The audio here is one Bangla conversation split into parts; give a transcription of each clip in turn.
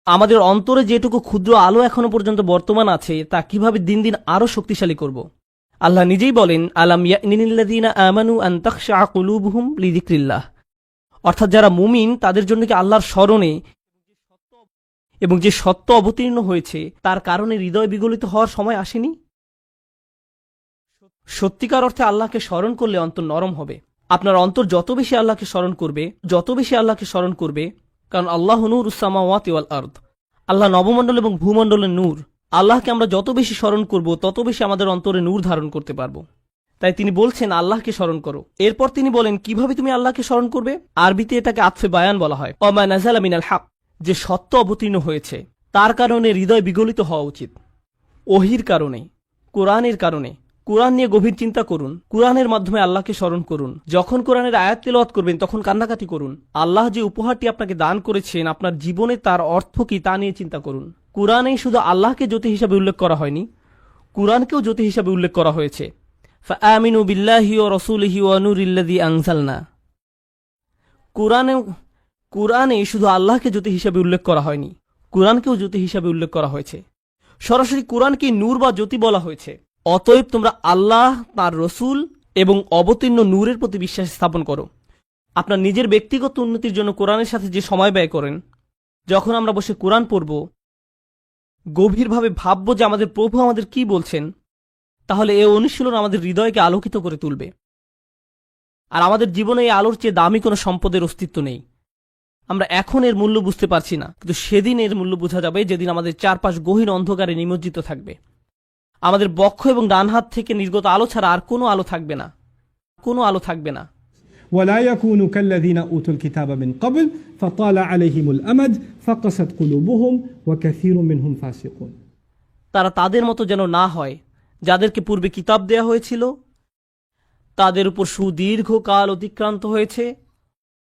আমাদের অন্তরে যেটুকু ক্ষুদ্র আলো এখনো পর্যন্ত বর্তমান আছে তা কিভাবে দিন দিন আরো শক্তিশালী করব। আল্লাহ নিজেই বলেন, আলাম ইয়ানিল্লাযীনা আমানু আন তাখশা কুলুবুহুম লিযিকরিল্লাহ, অর্থাৎ যারা মুমিন তাদের জন্য কি আল্লাহর স্মরণে এবং যে সত্য অবতীর্ণ হয়েছে তার কারণে হৃদয় বিগলিত হওয়ার সময় আসেনি। সত্যিকার অর্থে আল্লাহকে স্মরণ করলে অন্তর নরম হবে। আপনার অন্তর যত বেশি আল্লাহকে স্মরণ করবে, কারণ আল্লাহ নূরুস সামাওয়াতি ওয়াল আরদ, আল্লাহ নবমণ্ডল এবং ভূমণ্ডলের নূর। আল্লাহকে আমরা যত বেশি স্মরণ করব তত বেশি আমাদের অন্তরে নূর ধারণ করতে পারবো। তাই তিনি বলছেন আল্লাহকে স্মরণ করো। এরপর তিনি বলেন কিভাবে তুমি আল্লাহকে স্মরণ করবে। আরবিতে এটাকে আতফে বায়ান বলা হয়। ওমা নাযালা মিনাল হক, যে সত্য অবতীর্ণ হয়েছে তার কারণে হৃদয় বিগলিত হওয়া উচিত। ওহির কারণে, কোরআনের কারণে। কোরআন নিয়ে গভীর চিন্তা করুন, কোরআনের মাধ্যমে আল্লাহকে স্মরণ করুন। যখন কোরআনের আয়াত তেলাওয়াত করবেন তখন কান্নাকাটি করুন। আল্লাহ যে উপহারটি আপনাকে দান করেছেন আপনার জীবনে তার অর্থ কি তা নিয়ে চিন্তা করুন। কোরআনে শুধু আল্লাহকে জ্যোতি হিসাবে উল্লেখ করা হয়নি, কোরআনকেও জ্যোতি হিসাবে উল্লেখ করা হয়েছে। ফাআমিনু বিল্লাহি ওয়া রাসূলিহি ওয়া নূরিল্লাযী আনজালনা। কোরআনে শুধু আল্লাহকে জ্যোতি হিসাবে উল্লেখ করা হয়নি, কোরআনকেও জ্যোতি হিসাবে উল্লেখ করা হয়েছে। সরাসরি কোরআনকে নূর বা জ্যোতি বলা হয়েছে। অতএব তোমরা আল্লাহ, তার রসুল এবং অবতীর্ণ নূরের প্রতি বিশ্বাস স্থাপন করো। আপনার নিজের ব্যক্তিগত উন্নতির জন্য কোরআনের সাথে যে সময় ব্যয় করেন, যখন আমরা বসে কোরআন পড়ব, গভীরভাবে ভাবব যে আমাদের প্রভু আমাদের কি বলছেন, তাহলে এই অনুশীলন আমাদের হৃদয়কে আলোকিত করে তুলবে। আর আমাদের জীবনে এই আলোর চেয়ে দামি কোনো সম্পদের অস্তিত্ব নেই। আমরা এখন এর মূল্য বুঝতে পারছি না, কিন্তু সেদিন এর মূল্য বোঝা যাবে যেদিন আমাদের চারপাশ গহীন অন্ধকারে নিমজ্জিত থাকবে। আমাদের বক্ষ এবং ডান হাত থেকে নির্গত আলো ছাড়া আর কোনো আলো থাকবে না, কোনো আলো থাকবে না। ولا يكونوا كالذين أوتوا الكتاب من قبل فطال عليهم الأمد فقست قلوبهم وكثير منهم فاسقون। তারা তাদের মতো যেন না হয় যাদেরকে পূর্বে কিতাব দেয়া হয়েছিল, তাদের উপর সুদীর্ঘ কাল অতিক্রান্ত হয়েছে,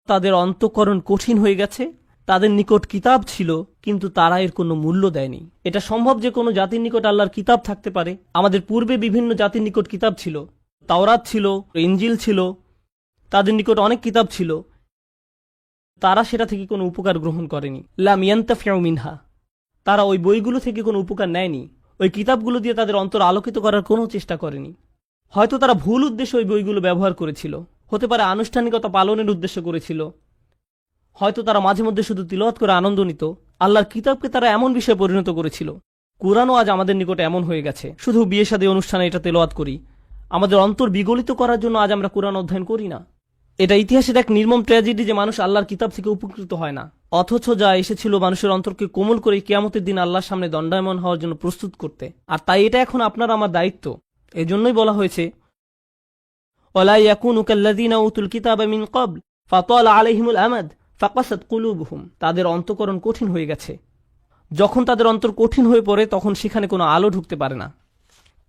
তাদের অন্তঃকরণ কঠিন হয়ে গেছে। তাদের নিকট কিতাব ছিল কিন্তু তারা এর কোনো মূল্য দেয়নি। এটা সম্ভব যে কোনো জাতির নিকট আল্লাহর কিতাব থাকতে পারে। আমাদের পূর্বে বিভিন্ন জাতির নিকট কিতাব ছিল, তাওরাত ছিল, ইনজিল ছিল, তাদের নিকট অনেক কিতাব ছিল, তারা সেটা থেকে কোনো উপকার গ্রহণ করেনি। লাম ইয়ান্তাফিউ মিনহা, তারা ওই বইগুলো থেকে কোনো উপকার নেয়নি। ওই কিতাবগুলো দিয়ে তাদের অন্তর আলোকিত করার কোনো চেষ্টা করেনি। হয়তো তারা ভুল উদ্দেশ্যে ওই বইগুলো ব্যবহার করেছিল, হতে পারে আনুষ্ঠানিকতা পালনের উদ্দেশ্য করেছিল, হয়তো তারা মাঝে মধ্যে শুধু তিলাওয়াত করে আনন্দ নিত। আল্লাহর কিতাবকে তারা এমন বিষয়ে পরিণত করেছিল। কোরআনও আজ আমাদের নিকটে এমন হয়ে গেছে। শুধু বিয়ে শাদী অনুষ্ঠানে এটা তেলাওয়াত করি, আমাদের অন্তর বিগলিত করার জন্য আজ আমরা কোরআন অধ্যয়ন করি না। এটা ইতিহাসের এক নির্মম ট্র্যাজেডি যে মানুষ আল্লাহর কিতাব থেকে উপকৃত হয় না, অথচ যা এসেছিল মানুষের অন্তরকে কোমল করে কিয়ামতের দিন আল্লাহর সামনে দণ্ডায়মান হওয়ার জন্য প্রস্তুত করতে। আর তাই এটা এখন আপনার আমার দায়িত্ব। এজন্যই বলা হয়েছে ওয়ালা ইয়াকুনু কাল্লাযীনা উতুল কিতাবা মিন ক্বাবল ফাতালা আলাইহিমুল আমাদ ফাকাসাত কুলুবুহুম। তাদের অন্তঃকরণ কঠিন হয়ে গেছে। যখন তাদের অন্তর কঠিন হয়ে পড়ে তখন সেখানে কোনো আলো ঢুকতে পারে না।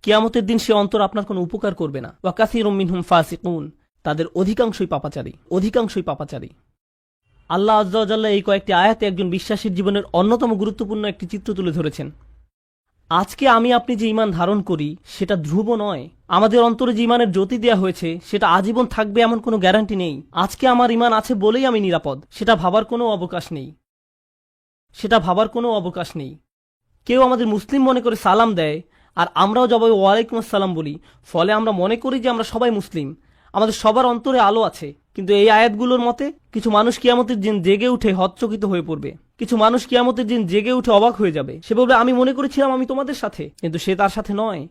কিয়ামতের দিন সে অন্তর আপনার কোনো উপকার করবে না। ওয়া কাসীরুম মিনহুম ফাসিকুন, তাদের অধিকাংশই পাপাচারী। আল্লাহ আযজা ওয়া জাল্লা এই কয়েকটি আয়াতে একজন বিশ্বাসীর জীবনের অন্যতম গুরুত্বপূর্ণ একটি চিত্র তুলে ধরেছেন। আজকে আমি আপনি যে ঈমান ধারণ করি সেটা ধ্রুব নয়। আমাদের অন্তরে যে ঈমানের জ্যোতি দেওয়া হয়েছে সেটা আজীবন থাকবে এমন কোনো গ্যারান্টি নেই। আজকে আমার ঈমান আছে বলেই আমি নিরাপদ, সেটা ভাবার কোনো অবকাশ নেই। কেউ আমাদের মুসলিম মনে করে সালাম দেয় আর আমরাও জবাবে ওয়ালাইকুম আসসালাম বলি, ফলে আমরা মনে করি যে আমরা সবাই মুসলিম, আমাদের সবার অন্তরে আলো আছে। কিন্তু এই আয়াতগুলোর মতে কিছু মানুষ কিয়ামতের দিন জেগে উঠে হতচকিত হয়ে পড়বে, কিছু মানুষ কিয়ামতের দিন জেগে উঠে অবাক হয়ে যাবে। সে বলবে আমি মনে করেছিলাম আমি তোমাদের সাথে, কিন্তু সে তার সাথে নয়।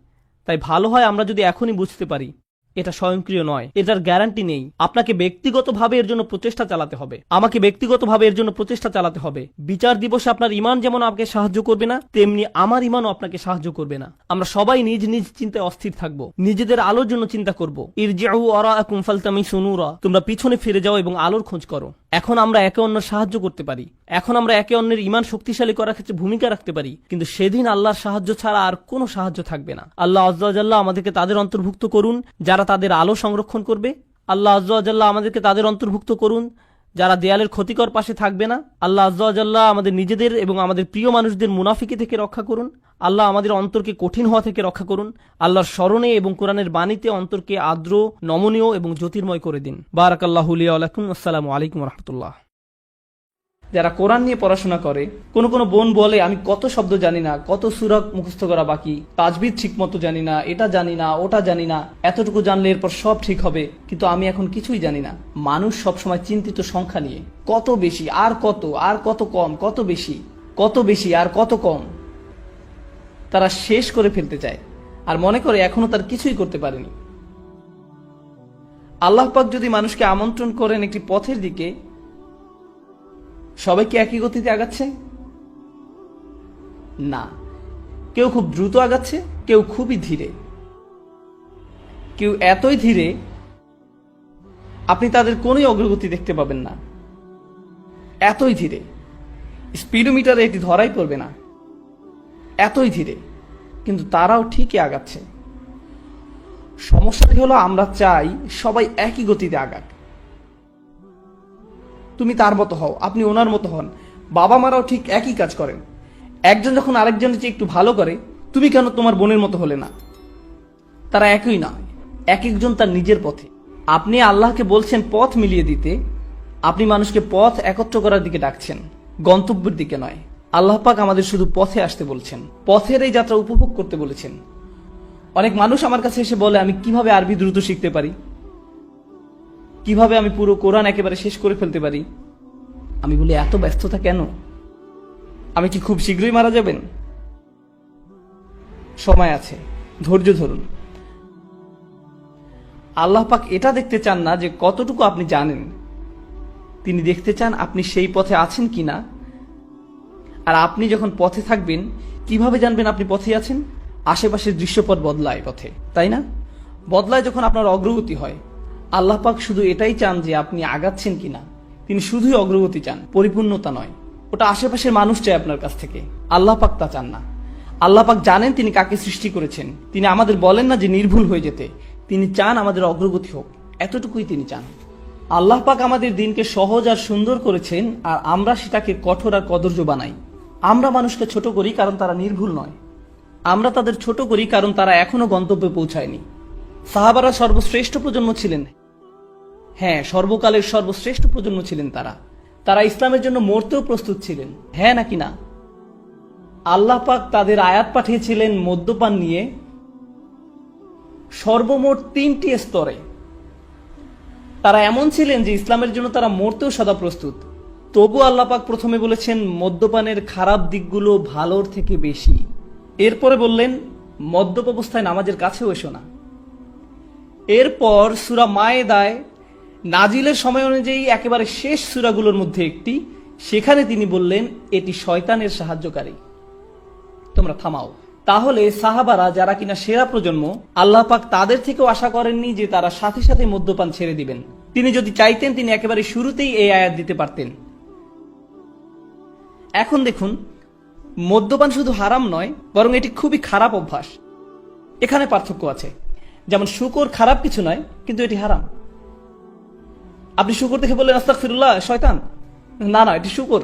তাই ভালো হয় আমরা যদি এখনই বুঝতে পারি এটা স্বয়ংক্রিয় নয়, এটার গ্যারান্টি নেই। আপনাকে ব্যক্তিগতভাবে এর জন্য প্রচেষ্টা চালাতে হবে, আমাকে ব্যক্তিগতভাবে এর জন্য প্রচেষ্টা চালাতে হবে। বিচার দিবসে আপনার ঈমান যেমন আপনাকে সাহায্য করবে না, তেমনি আমার ঈমানও আপনাকে সাহায্য করবে না। আমরা সবাই নিজ নিজ চিন্তায় অস্থির থাকব, নিজেদের আলোর জন্য চিন্তা করব। ইরজিউ ওয়ারাআকুম ফালতামিসু নূরা, তোমরা পিছনে ফিরে যাও এবং আলোর খোঁজ করো। এখন আমরা একে অন্যের সাহায্য করতে পারি, এখন আমরা একে অন্যের ঈমান শক্তিশালী করার ক্ষেত্রে ভূমিকা রাখতে পারি, কিন্তু সেদিন আল্লাহর সাহায্য ছাড়া আর কোনো সাহায্য থাকবে না। আল্লাহ আযজা ওয়া জাল্লা আমাদেরকে তাদের অন্তর্ভুক্ত করুন যারা তাদের আলো সংরক্ষণ করবে। আল্লাহ আযজা ওয়া জাল্লা আমাদেরকে তাদের অন্তর্ভুক্ত করুন যারা দেয়ালের ক্ষতিকর পাশে থাকবে না। আল্লাহ আযজা ওয়া জাল্লা আমাদের নিজেদের এবং আমাদের প্রিয় মানুষদের মুনাফিকি থেকে রক্ষা করুন। আল্লাহ আমাদের অন্তরকে কঠিন হওয়া থেকে রক্ষা করুন। আল্লাহর স্মরণে এবং কোরআনের বাণীতে অন্তরকে আর্দ্র, নমনীয় এবং জ্যোতির্ময় করে দিন। বারাকাল্লাহু লি ওয়া লাকুম। আসসালামু আলাইকুম ওয়া রাহমাতুল্লাহ। যারা কোরআন নিয়ে পড়াশোনা করে, কোন কোন বোন বলে আমি কত শব্দ জানি না, কত সূরা মুখস্থ করা বাকি, তাজবিদ ঠিক মতো জানি না, এটা জানি না, ওটা জানি না, এতটুকু জানলে এরপর সব ঠিক হবে, কিন্তু আমি এখন কিছুই জানি না। মানুষ সবসময় চিন্তিত সংখ্যা নিয়ে, কত বেশি আর কত, আর কত কম, কত বেশি, কত বেশি আর কত কম। তারা শেষ করে ফেলতে চায় আর মনে করে এখনো তার কিছুই করতে পারেনি। আল্লাহ পাক যদি মানুষকে আমন্ত্রণ করেন একটি পথের দিকে, সবাই কি একই গতিতে আগাচ্ছে? না, কেউ খুব দ্রুত আগাচ্ছে, কেউ খুবই ধীরে, কেউ এতই ধীরে আপনি তাদের কোনোই অগ্রগতি দেখতে পাবেন না, এতই ধীরে স্পিডোমিটারে এটি ধরাই পড়বে না, এতই ধীরে, কিন্তু তারাও ঠিকই আগাচ্ছে। সমস্যাটি হলো আমরা চাই সবাই একই গতিতে আগাক। তুমি তার মতো হও, আপনি ওনার মতো হন। বাবা মারাও ঠিক একই কাজ করেন। একজন যখন আরেকজনের চেয়ে একটু ভালো করে, তুমি কেন তোমার বোনের মতো হলে না? তারা একই নয়, এক একজন তার নিজের পথে। আপনি আল্লাহকে বলছেন পথ মিলিয়ে দিতে, আপনি মানুষকে পথ একত্র করার দিকে ডাকছেন, গন্তব্যের দিকে নয়। আল্লাহ পাক আমাদের শুধু পথে আসতে বলছেন, পথের এই যাত্রা উপভোগ করতে বলেছেন। অনেক মানুষ আমার কাছে এসে বলে আমি কিভাবে আরবি দ্রুত শিখতে পারি, কিভাবে আমি পুরো কোরআন একেবারে শেষ করে ফেলতে পারি। আমি বলি এত ব্যস্ততা কেন? আমি কি খুব শীঘ্রই মারা যাবেন? সময় আছে, ধৈর্য ধরুন। আল্লাহ পাক এটা দেখতে চান না যে কতটুকু আপনি জানেন, তিনি দেখতে চান আপনি সেই পথে আছেন কিনা। আর আপনি যখন পথে থাকবেন, কিভাবে জানবেন আপনি পথে আছেন? আশেপাশের দৃশ্যপট বদলায় পথে, তাই না? বদলায় যখন আপনার অগ্রগতি হয়। আল্লাহ পাক শুধু এটাই চান যে আপনি আগাচ্ছেন কিনা। তিনি শুধুই অগ্রগতি চান, পরিপূর্ণতা নয়। ওটা আশেপাশের মানুষ চায় আপনার কাছ থেকে, আল্লাহ পাক তা চান না। আল্লাহ পাক জানেন তিনি কাকে সৃষ্টি করেছেন। তিনি আমাদের বলেন না যে নির্ভুল হয়ে যেতে, তিনি চান আমাদের অগ্রগতি হোক, এতটুকুই তিনি চান। আল্লাহ পাক আমাদের দিনকে সহজ আর সুন্দর করেছেন, আর আমরা সেটাকে কঠোর আর কদর্য বানাই। আমরা মানুষকে ছোট করি কারণ তারা নির্ভুল নয়, আমরা তাদের ছোট করি কারণ তারা এখনো গন্তব্যে পৌঁছায়নি। সাহাবারা সর্বশ্রেষ্ঠ প্রজন্ম ছিলেন, হ্যাঁ, সর্বকালের সর্বশ্রেষ্ঠ প্রজন্ম ছিলেন তারা। তারা ইসলামের জন্য মরতেও প্রস্তুত ছিলেন, হ্যাঁ নাকি না? আল্লাহ পাক তাদের আয়াত পাঠিয়েছিলেন মদ্যপান নিয়ে সর্বমোট 3টি স্তরে। তারা এমন ছিলেন যে ইসলামের জন্য তারা মরতেও সদা প্রস্তুত। তবু আল্লাহ পাক প্রথমে বলেছেন মদ্যপানের খারাপ দিকগুলো ভালোর থেকে বেশি। এরপরে বললেন মদ্যপ অবস্থায় নামাজের কাছেও এসো না। এরপর সূরা মায়েদায় নাজিলের সময় অনুযায়ী একেবারে শেষ সূরাগুলোর মধ্যে একটি, সেখানে তিনি বললেন এটি শয়তানের সাহায্যকারী, তোমরা থামাও। তাহলে সাহাবারা যারা কিনা সেরা প্রজন্ম, আল্লাহ পাক তাদের থেকেও আশা করেননি যে তারা সাথে সাথে মদ্যপান ছেড়ে দিবেন। তিনি যদি চাইতেন তিনি একেবারে শুরুতেই এই আয়াত দিতে পারতেন। এখন দেখুন, মদ্যপান শুধু হারাম নয়, বরং এটি খুবই খারাপ অভ্যাস। এখানে পার্থক্য আছে। যেমন শুকর খারাপ কিছু নয়, কিন্তু এটি হারাম। আপনি শুকর দেখে বললেন আস্তাগফিরুল্লাহ, শয়তান। না না, এটি শুকর,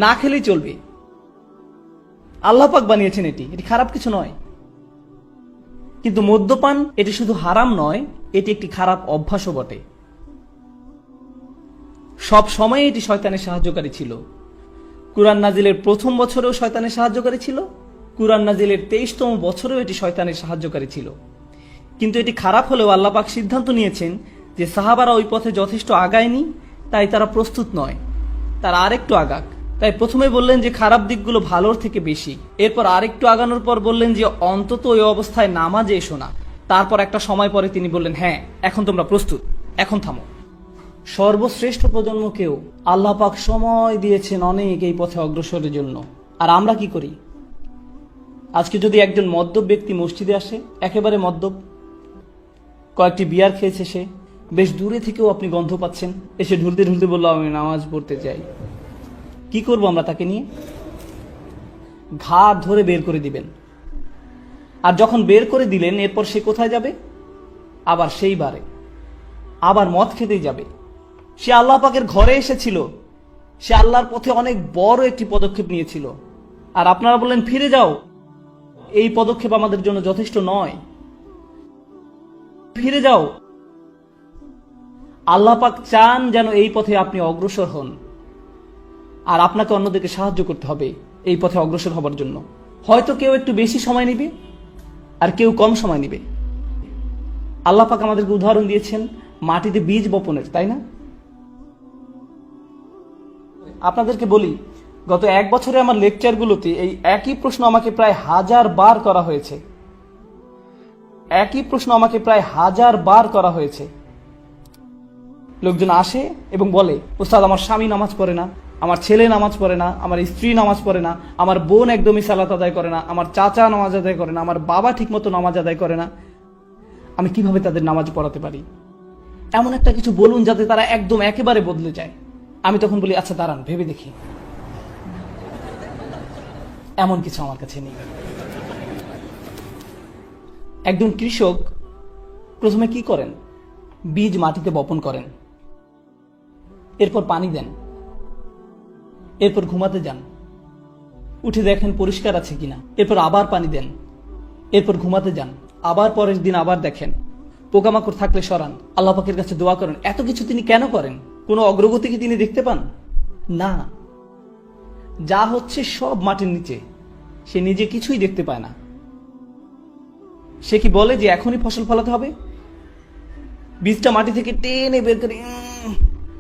না খেলেই চলবে। আল্লাহ পাক বানিয়েছেন এটি খারাপ কিছু নয়। কিন্তু মদ্যপান এটি শুধু হারাম নয়, এটি একটি খারাপ অভ্যাসও বটে। সব সময় এটি শয়তানের সাহায্যকারী ছিল। কুরআন নাজিলের প্রথম বছরেও শয়তানের সাহায্যকারী ছিল, কুরআন নাজিলের 23তম বছরেও এটি শয়তানের সাহায্যকারী ছিল। কিন্তু এটি খারাপ হলেও আল্লাহ পাক সিদ্ধান্ত নিয়েছেন যে সাহাবারা ওই পথে যথেষ্ট আগায়নি, তাই তারা প্রস্তুত নয়, তারা আরেকটু আগাক। তাই প্রথমে বললেন যে খারাপ দিকগুলো ভালোর থেকে বেশি। এরপর আরেকটু আগানোর পর বললেন যে অন্তত ওই অবস্থায় নামাজে এসো না। তারপর একটা সময় পরে তিনি বললেন হ্যাঁ, এখন তোমরা প্রস্তুত, এখন থামো। সর্বশ্রেষ্ঠ প্রজন্মকেও আল্লাহ পাক সময় দিয়েছেন অনেক এই পথে অগ্রসরের জন্য। আর আমরা কি করি? আজকে যদি একজন মদ্যপ ব্যক্তি মসজিদে আসে, একেবারে মদ্যপ, কয়েকটি বিয়ার খেয়েছে সে, বেশ দূরে থেকেও আপনি গন্ধ পাচ্ছেন, এসে ঢুলতে ঢুলতে বললো আমি নামাজ পড়তে চাই, কি করবো আমরা তাকে নিয়ে? ঘাট ধরে বের করে দিবেন। আর যখন বের করে দিলেন, এরপর সে কোথায় যাবে? আবার সেই বারে আবার মদ খেতেই যাবে। সে আল্লাহ পাকের ঘরে এসেছিল, সে আল্লাহর পথে অনেক বড় একটি পদক্ষেপ নিয়েছিল, আর আপনারা বললেন ফিরে যাও। এই পদক্ষেপ আমাদের জন্য যথেষ্ট নয়, ফিরে যাও। আল্লাহ পাক চান যেন এই পথে আপনি অগ্রসর হন। আর আপনাকে অন্যদেরকে সাহায্য করতে হবে এই পথে অগ্রসর হবার জন্য। হয়তো কেউ একটু বেশি সময় নেবে আর কেউ কম সময় নেবে। আল্লাহ পাক আমাদেরকে উদাহরণ দিয়েছেন মাটিতে বীজ বপনের, তাই না? আপনাদেরকে বলি, গত 1 বছরে আমার লেকচারগুলোতে এই একই প্রশ্ন আমাকে প্রায় 1000 বার করা হয়েছে। একই প্রশ্ন আমাকে প্রায় 1000 বার করা হয়েছে। লোকজন আসে এবং বলে, ওস্তাদ আমার স্বামী নামাজ পড়ে না, আমার ছেলে নামাজ পড়ে না, আমার স্ত্রী নামাজ পড়ে না, আমার বোন একদমই সালাত আদায় করে না, আমার চাচা নামাজ আদায় করে না, আমার বাবা ঠিকমতো নামাজ আদায় করে না, আমি কিভাবে তাদের নামাজ পড়াতে পারি? এমন একটা কিছু বলুন যাতে তারা একদম একেবারে বদলে যায়। আমি তখন বলি, আচ্ছা দাঁড়ান ভেবে দেখি। এমন কিছু আমার কাছে নেই। একজন কৃষক প্রথমে কি করেন? বীজ মাটিতে বপন করেন, এরপর পানি দেন, এরপর ঘুমাতে যান, উঠে দেখেন পরিষ্কার আছে কিনা, এরপর আবার পানি দেন, এরপর ঘুমাতে যান, আবার পরের দিন আবার দেখেন, পোকামাকড় থাকলে সরান, আল্লাহ পাকের কাছে দোয়া করেন। এত কিছু তিনি কেন করেন? কোনো অগ্রগতি কি তিনি দেখতে পান? না, যা হচ্ছে সব মাটির নিচে, সে নিজে কিছুই দেখতে পায় না। সে কি বলে যে এখনই ফসল ফলাতে হবে? বীজটা মাটি থেকে টেনে বের করে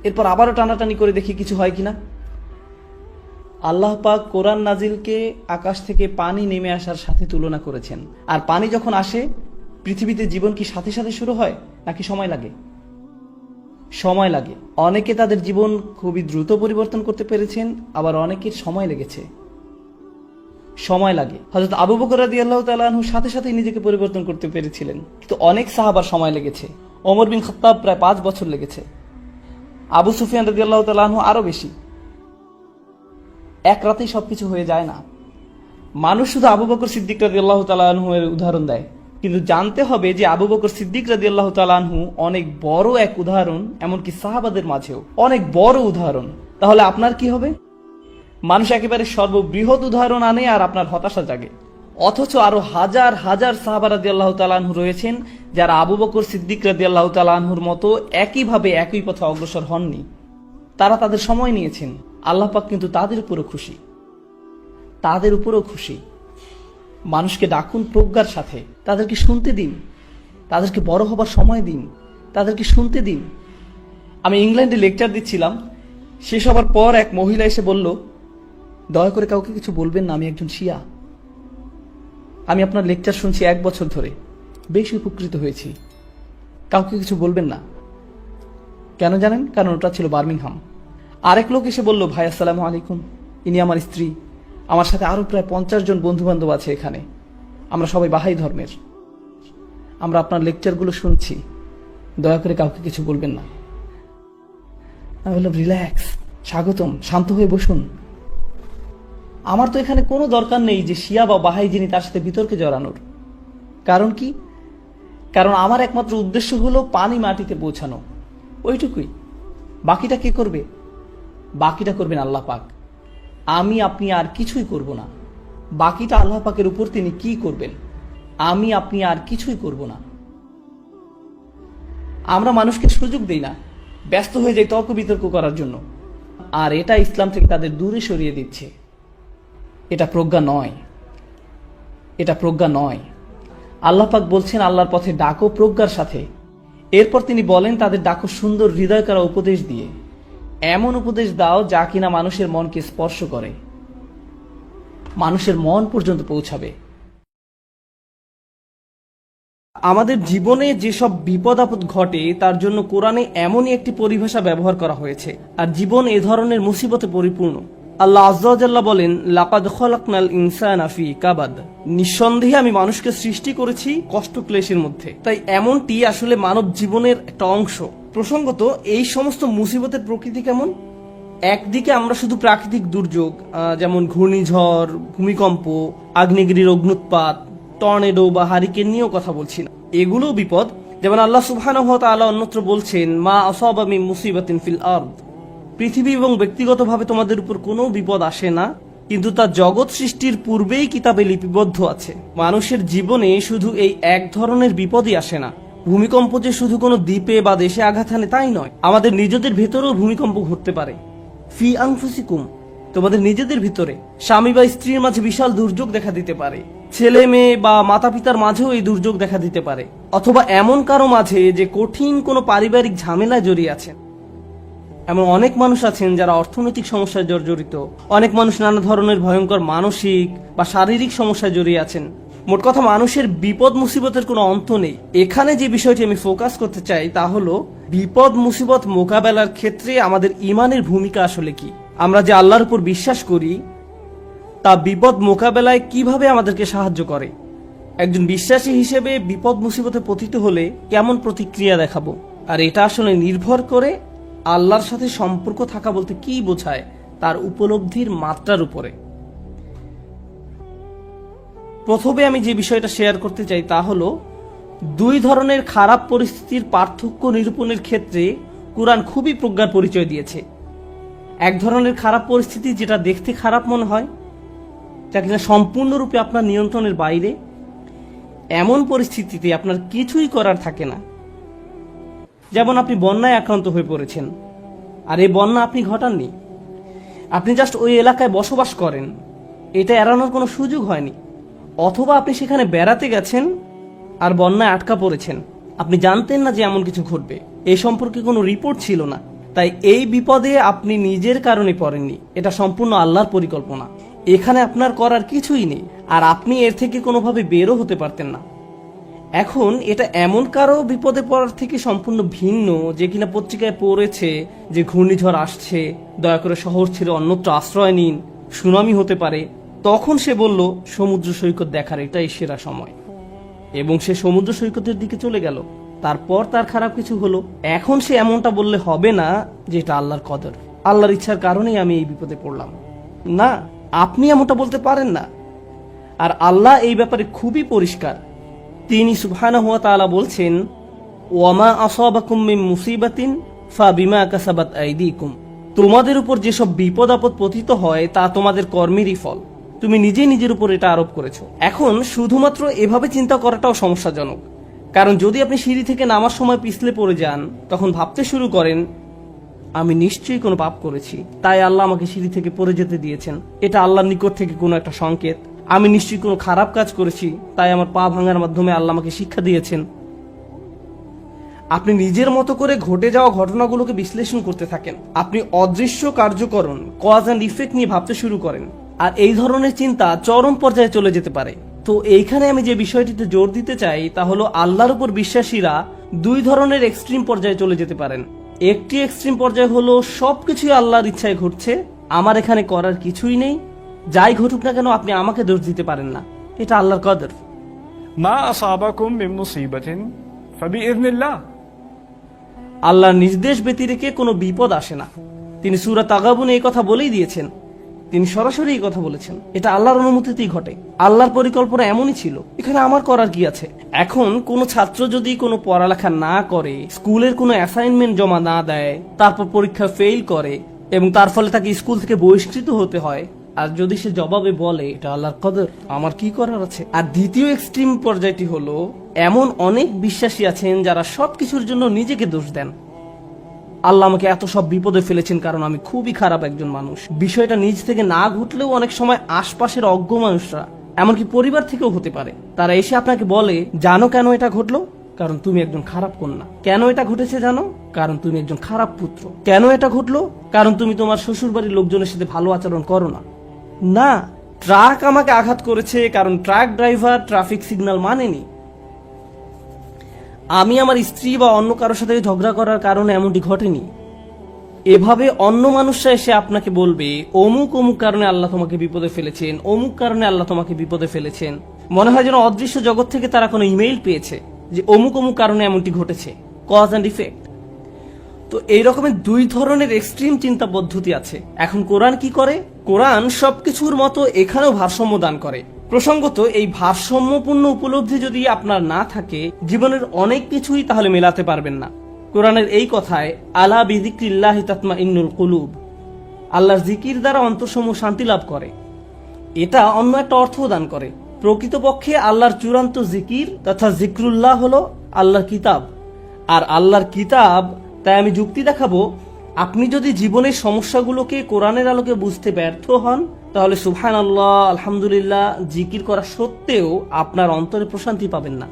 এরপর আবারও টানাটানি করে দেখি কিছু হয় কিনা। আল্লাহ পাক কোরআন নাজিলকে আকাশ থেকে পানি নেমে আসার সাথে তুলনা করেছেন। আর পানি যখন আসে, পৃথিবীতে জীবন কি সাথে সাথে শুরু হয় নাকি সময় লাগে? সময় লাগে। অনেকে তাদের জীবন খুবই দ্রুত পরিবর্তন করতে পেরেছেন, আবার অনেকের সময় লেগেছে। সময় লাগে। হযরত আবু বকর রাদিয়াল্লাহু তাআলা আনহু সাথে সাথে নিজেকে পরিবর্তন করতে পেরেছিলেন, কিন্তু অনেক সাহাবার সময় লেগেছে। ওমর বিন খাত্তাব প্রায় 5 বছর লেগেছে। আবু সুফিয়ান রাদিয়াল্লাহু তাআলা আনহু আরো বেশি। এক রাতেই সবকিছু হয়ে যায় না। মানুষ শুধু আবু বকর সিদ্দিক রাদিয়াল্লাহু তাআলা আনহু এর উদাহরণ দেয়, কিন্তু জানতে হবে যে আবু বকর সিদ্দিক রাদিয়াল্লাহু তাআলা আনহু অনেক বড় এক উদাহরণ, এমনকি সাহাবাদের মাঝেও অনেক বড় উদাহরণ। তাহলে আপনার কি হবে? মানুষ একেবারে সর্ববৃহৎ উদাহরণ আনে আর আপনার হতাশা জাগে। অথচ আরো হাজার হাজার সাহাবা রাদিয়াল্লাহু তাআলা আনহু রয়েছেন যারা আবু বকর সিদ্দিক রাদিয়াল্লাহু তাআলা আনহুর মতো একইভাবে একই পথে অগ্রসর হননি। তারা তাদের সময় নিয়েছেন। আল্লাহ পাক কিন্তু তাদের উপরও খুশি, তাদের উপরও খুশি। মানুষকে ডাকুন প্রজ্ঞার সাথে, তাদেরকে শুনতে দিন, তাদেরকে বড় হবার সময় দিন, তাদেরকে শুনতে দিন। আমি ইংল্যান্ডে লেকচার দিচ্ছিলাম, শেষ হবার পর এক মহিলা এসে বলল, দয়া করে কাউকে কিছু বলবেন না, আমি একজন শিয়া। আমি আপনার লেকচার শুনছি 1 বছর ধরে, বেশ উপকৃত হয়েছি, কাউকে কিছু বলবেন না। কেন জানেন? কারণ ওটা ছিল বার্মিংহাম। আরেক লোক এসে বলল, ভাই আসসালামু আলাইকুম, ইনি আমার স্ত্রী, আমার সাথে আরো প্রায় 50 জন বন্ধু বান্ধব আছে এখানে, আমরা সবাই বাহাই ধর্মের, আমরা আপনার লেকচারগুলো শুনছি, দয়া করে কাউকে কিছু বলবেন না। আমি বললাম, রিল্যাক্স, স্বাগতম, শান্ত হয়ে বসুন। আমার তো এখানে কোনো দরকার নেই যে শিয়া বা বাহাই যিনি তার সাথে বিতর্কে জড়ানোর। কারণ কি? কারণ আমার একমাত্র উদ্দেশ্য হলো পানি মাটিতে পৌঁছানো, ওইটুকুই। বাকিটা কে করবে? বাকিটা করবেন আল্লাহ পাক। আমি আপনি আর কিছুই করব না। বাকিটা আল্লাহ পাকের উপর তিনি কি করবেন, আমি আপনি আর কিছুই করব না। আমরা মানুষকে সুযোগ দেই না, ব্যস্ত হয়ে যাই তর্ক বিতর্ক করার জন্য, আর এটা ইসলাম থেকে তাদের দূরে সরিয়ে দিচ্ছে। এটা প্রজ্ঞা নয়, এটা প্রজ্ঞা নয়। আল্লাহ পাক বলছেন, আল্লাহর পথে ডাকো প্রজ্ঞার সাথে। এরপর তিনি বলেন, তাদের ডাকো সুন্দর হৃদয় করা উপদেশ দিয়ে। এমন উপদেশ দাও যা কিনা মানুষের মনকে স্পর্শ করে, মানুষের মন পর্যন্ত পৌঁছাবে। আমাদের জীবনে যেসব বিপদ আপদ ঘটে তার জন্য কোরআনে এমনই একটি পরিভাষা ব্যবহার করা হয়েছে, আর জীবন এ ধরনের মুসিবতে পরিপূর্ণ। আল্লাহ আযজা ওয়া জাল্লা বলেন, লাকাদ খালাকনাল ইনসানা ফি কাবাদ, নিঃসন্দেহে আমি মানুষকে সৃষ্টি করেছি কষ্ট ক্লেশের মধ্যে। তাই এমনটি আসলে মানব জীবনের একটা অংশ। প্রসঙ্গত, এই সমস্ত মুসিবতের প্রকৃতি কেমন? একদিকে আমরা শুধু প্রাকৃতিক দুর্যোগ যেমন ঘূর্ণিঝড়, ভূমিকম্প, আগ্নেয়গিরির অগ্নুৎপাত, টর্নেডো বা হারিকেন নিয়েও কথা বলছি না, এগুলোও বিপদ। যেমন আল্লাহ সুবহানাহু ওয়া তাআলা অন্যত্র বলছেন, মা আসাবা মিন মুসিবাতিন ফিল আরদ, পৃথিবী এবং ব্যক্তিগতভাবে তোমাদের উপর কোনো বিপদ আসে না, কিন্তু তা জগৎ সৃষ্টির পূর্বেই কিতাবে লিপিবদ্ধ আছে। মানুষের জীবনে শুধু এই এক ধরনের বিপদই আসে না। ভূমিকম্প যে শুধু কোনো দ্বীপে বা দেশে আঘাত হানে তাই নয়, আমাদের নিজেদের ভেতরেও ভূমিকম্প ঘটতে পারে। ফি আনফুসিকুম, তোমাদের নিজেদের ভিতরে স্বামী বা স্ত্রীর মাঝে বিশাল দুর্যোগ দেখা দিতে পারে, ছেলে মেয়ে বা মাতা পিতার মাঝেও এই দুর্যোগ দেখা দিতে পারে, অথবা এমন কারো মাঝে যে কঠিন কোনো পারিবারিক ঝামেলায় জড়িয়ে আছেন। এমন অনেক মানুষ আছেন যারা অর্থনৈতিক সমস্যায় জর্জরিত, অনেক মানুষ নানা ধরনের ভয়ঙ্কর মানসিক বা শারীরিক সমস্যায় জড়িয়ে আছেন। মোট কথা, মানুষের বিপদ মুসিবতের কোনো অন্ত নেই। এখানে যে বিষয়টি আমি ফোকাস করতে চাই তা হলো বিপদ মুসিবত মোকাবেলার ক্ষেত্রে আমাদের ইমানের ভূমিকা আসলে কি। আমরা যে আল্লাহর উপর বিশ্বাস করি তা বিপদ মোকাবেলায় কিভাবে আমাদেরকে সাহায্য করে। একজন বিশ্বাসী হিসেবে বিপদ মুসিবতে পতিত হলে কেমন প্রতিক্রিয়া দেখাবো, আর এটা আসলে নির্ভর করে আল্লাহর সাথে সম্পর্ক থাকা বলতে কি বোঝায় তার উপলব্ধির মাত্রার উপরে। প্রথমে আমি যে বিষয়টা শেয়ার করতে চাই তা হলো দুই ধরনের খারাপ পরিস্থিতির পার্থক্য নিরূপণের ক্ষেত্রে কুরআন খুবই প্রজ্ঞার পরিচয় দিয়েছে। এক ধরনের খারাপ পরিস্থিতি যেটা দেখতে খারাপ মনে হয়, যা কিনা সম্পূর্ণরূপে আপনার নিয়ন্ত্রণের বাইরে, এমন পরিস্থিতিতে আপনার কিছুই করার থাকে না। যেমন আপনি বন্যায় আক্রান্ত হয়ে পড়েছেন, আর এই বন্যা আপনি ঘটাননি, আপনি জাস্ট ওই এলাকায় বসবাস করেন, এটা এড়ানোর কোনো সুযোগ হয়নি। অথবা আপনি সেখানে বেড়াতে গেছেন আর বন্যায় আটকা পড়েছেন, আপনি জানতেন না যে এমন কিছু ঘটবে, এই সম্পর্কে কোনো রিপোর্ট ছিল না, তাই এই বিপদে আপনি নিজের কারণে পড়েননি, এটা সম্পূর্ণ আল্লাহর পরিকল্পনা। এখানে আপনার করার কিছুই নেই, আর আপনি এর থেকে কোনোভাবে বেরও হতে পারতেন না। এখন এটা এমন কারো বিপদে পড়ার থেকে সম্পূর্ণ ভিন্ন যে কিনা পত্রিকায় পড়েছে যে ঘূর্ণিঝড় আসছে, দয়া করে শহর ছেড়ে অন্যত্র আশ্রয় নিন, সুনামি হতে পারে। তখন সে বলল সমুদ্র সৈকত দেখার এটাই সেরা সময়, এবং সে সমুদ্র সৈকতের দিকে চলে গেল। তারপর তার খারাপ কিছু হলো। এখন সে এমনটা বললে হবে না যে এটা আল্লাহর কদর, আল্লাহর ইচ্ছার কারণেই আমি এই বিপদে পড়লাম। না, আপনি এমনটা বলতে পারেন না। আর আল্লাহ এই ব্যাপারে খুবই পরিষ্কার। তিনি সুবহানাহু ওয়া তাআলা বলছেন, ওয়ামা আসাবাকুম মিন মুসিবাতিন ফাবিমা কাসাবাত আইদিকুম, তোমাদের উপর যেসব বিপদ আপদ পতিত হয় তা তোমাদের কর্মেরই ফল, তুমি নিজে নিজের উপর এটা আরোপ করেছো। এখন শুধুমাত্র এভাবে চিন্তা করাটাও সমস্যাজনক, কারণ যদি আপনি সিঁড়ি থেকে নামার সময় পিছলে পড়ে যান, তখন ভাবতে শুরু করেন আমি নিশ্চয়ই কোনো পাপ করেছি, তাই আল্লাহ আমাকে সিঁড়ি থেকে পড়ে যেতে দিয়েছেন, এটা আল্লাহর নিকট থেকে কোনো একটা সংকেত। আমি নিশ্চয়ই কোনো খারাপ কাজ করেছি, তাই আমার পা ভাঙার মাধ্যমে আল্লাহ আমাকে শিক্ষা দিয়েছেন। আপনি নিজের মতো করে ঘটে যাওয়া ঘটনাগুলোকে বিশ্লেষণ করতে থাকেন, আপনি অদৃশ্য কার্যকরণ কজ অ্যান্ড ইফেক্ট নিয়ে ভাবতে শুরু করেন, আর এই ধরনের চিন্তা চরম পর্যায়ে চলে যেতে পারে। তো এইখানে আমি যে বিষয়টিতে জোর দিতে চাই তা হলো আল্লাহর উপর বিশ্বাসীরা দুই ধরনের এক্সট্রিম পর্যায়ে চলে যেতে পারেন। একটি এক্সট্রিম পর্যায়ে হলো সবকিছুই আল্লাহর ইচ্ছায় ঘটছে, আমার এখানে করার কিছুই নেই, যাই ঘটুক না কেন আপনি আমাকে দোষ দিতে পারেন না, এটা আল্লাহর কদর। মা আসাবাকুম মিন মুসিবাতিন ফাবিইذনিল্লাহ, আল্লাহর নির্দেশ ব্যতিরেকে কোনো বিপদ আসে না। তিনি সূরা তাগাবুনে এই কথা বলেই দিয়েছেন, তিনি সরাসরি এই কথা বলেছেন, এটা আল্লাহর অনুমতিতেই ঘটে, আল্লাহর পরিকল্পনা এমনই ছিল, এখানে আমার করার কি আছে। এখন কোনো ছাত্র যদি কোনো পড়ালেখা না করে, স্কুলের কোনো অ্যাসাইনমেন্ট জমা না দেয়, তারপর পরীক্ষা ফেল করে এবং তার ফলে তাকে স্কুল থেকে বহিষ্কৃত হতে হয়, আর যদি সে জবাবে বলে এটা আল্লাহর কদর, আমার কি করার আছে। আর দ্বিতীয় এক্সট্রিম পর্যায়টি হলো এমন অনেক বিশ্বাসী আছেন যারা সবকিছুর জন্য নিজেকে দোষ দেন। আল্লাহ আমাকে এত সব বিপদে ফেলেছেন কারণ আমি খুবই খারাপ একজন মানুষ। বিষয়টা নিজ থেকে না ঘটলেও অনেক সময় আশপাশের অজ্ঞ মানুষরা, এমনকি পরিবার থেকেও হতে পারে, তারা এসে আপনাকে বলে জানো কেন এটা ঘটলো, কারণ তুমি একজন খারাপ কন্যা। কেন এটা ঘটেছে জানো, কারণ তুমি একজন খারাপ পুত্র। কেন এটা ঘটলো, কারণ তুমি তোমার শ্বশুর বাড়ির লোকজনের সাথে ভালো আচরণ করো না। না, ট্রাক আমাকে আঘাত করেছে কারণ ট্রাক ড্রাইভার ট্রাফিক সিগন্যাল মানেনি। আমি আমার স্ত্রী বা অন্য কারোর সাথে ঝগড়া করার কারণে এমনটি ঘটেনি। এভাবে অন্য মানুষরা এসে আপনাকে বলবে অমুক অমুক কারণে আল্লাহ তোমাকে বিপদে ফেলেছেন, অমুক কারণে আল্লাহ তোমাকে বিপদে ফেলেছেন। মনে হয় যেন অদৃশ্য জগৎ থেকে তারা কোনো ইমেইল পেয়েছে যে অমুক অমুক কারণে এমনটি ঘটেছে, কজ অ্যান্ড ইফেক্ট। তো এই রকমের দুই ধরনের এক্সট্রিম চিন্তা পদ্ধতি আছে। এখন কোরআন কি করে? কোরআন সবকিছুর মতো এখানেও ভারসাম্য দান করে। প্রসঙ্গত এই ভারসাম্যপূর্ণ উপলব্ধি যদি আপনার না থাকে, জীবনের অনেক কিছুই তাহলে মেলাতে পারবেন না। কোরআনের এই কথায় আলা বিযিকরিল্লাহি তাতমাইন্নুল কুলুব, আল্লাহর জিকির দ্বারা অন্তরসমূহ শান্তি লাভ করে, এটা অন্য একটা অর্থ দান করে। প্রকৃতপক্ষে আল্লাহর চূড়ান্ত জিকির তথা জিক্রুল্লাহ হলো আল্লাহর কিতাব। আর আল্লাহর কিতাব, তাই আমি যুক্তি দেখাবো, আপনি যদি জীবনের সমস্যাগুলোকে কোরআনের আলোকে বুঝতে ব্যর্থ হন, তাহলে সুবহানাল্লাহ, আলহামদুলিল্লাহ জিকির করা সত্ত্বেও আপনার অন্তরে প্রশান্তি পাবেন না।